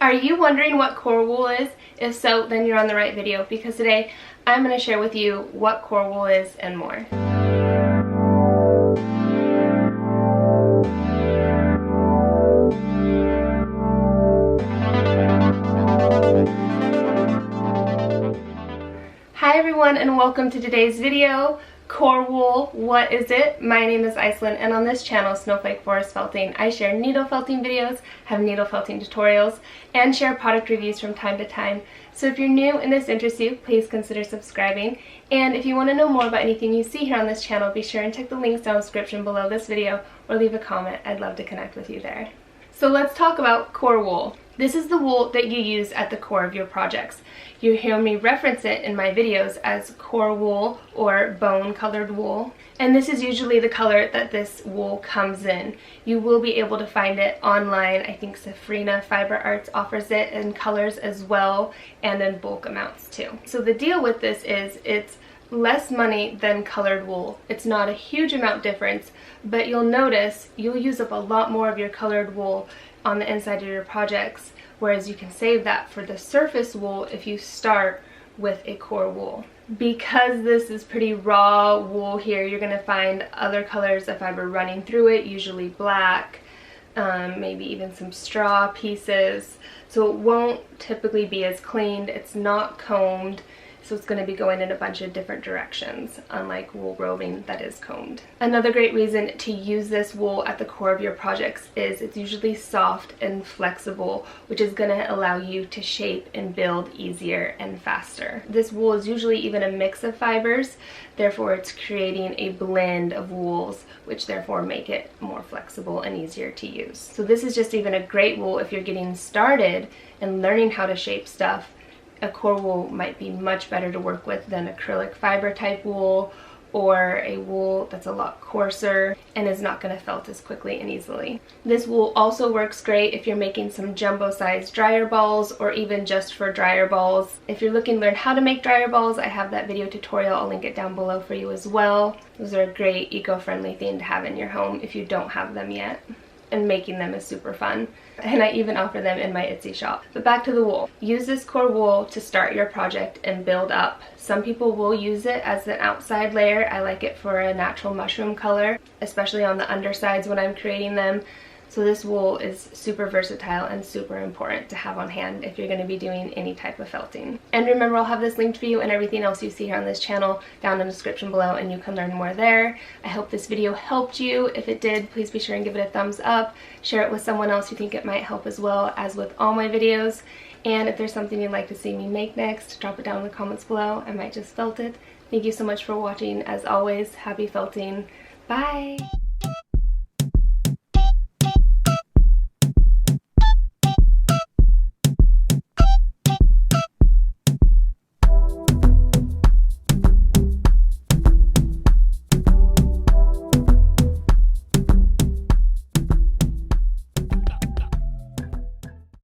Are you wondering what core wool is? If so, then you're on the right video, because today I'm going to share with you what core wool is and more. Hi everyone, and welcome to today's video. Core wool, what is it? My name is Iceland, and on this channel, Snowflake Forest Felting, I share needle felting videos, have needle felting tutorials, and share product reviews from time to time. So if you're new and this interests you, please consider subscribing. And if you want to know more about anything you see here on this channel, be sure and check the links down in the description below this video or leave a comment. I'd love to connect with you there. So let's talk about core wool. This is the wool that you use at the core of your projects. You hear me reference it in my videos as core wool or bone colored wool. And this is usually the color that this wool comes in. You will be able to find it online. I think Safrina Fiber Arts offers it in colors as well, and in bulk amounts too. So the deal with this is it's less money than colored wool. It's not a huge amount difference, but you'll notice you'll use up a lot more of your colored wool on the inside of your projects, whereas you can save that for the surface wool if you start with a core wool. Because this is pretty raw wool here, you're going to find other colors of fiber running through it, usually black, maybe even some straw pieces, so it won't typically be as cleaned. It's not combed, so it's going to be going in a bunch of different directions, unlike wool roving that is combed. Another great reason to use this wool at the core of your projects is it's usually soft and flexible, which is going to allow you to shape and build easier and faster. This wool is usually even a mix of fibers, therefore it's creating a blend of wools, which therefore make it more flexible and easier to use. So this is just even a great wool if you're getting started and learning how to shape stuff. A core wool might be much better to work with than acrylic fiber type wool, or a wool that's a lot coarser and is not going to felt as quickly and easily. This wool also works great if you're making some jumbo sized dryer balls, or even just for dryer balls. If you're looking to learn how to make dryer balls, I have that video tutorial. I'll link it down below for you as well. Those are a great eco-friendly thing to have in your home if you don't have them yet. And making them is super fun, and I even offer them in my Etsy shop. But back to the wool. Use this core wool to start your project and build up. Some people will use it as an outside layer. I like it for a natural mushroom color, especially on the undersides when I'm creating them. So this wool is super versatile and super important to have on hand if you're going to be doing any type of felting. And remember, I'll have this linked for you and everything else you see here on this channel down in the description below, and you can learn more there. I hope this video helped you. If it did, please be sure and give it a thumbs up. Share it with someone else you think it might help as well, as with all my videos. And if there's something you'd like to see me make next, drop it down in the comments below. I might just felt it. Thank you so much for watching. As always, happy felting. Bye!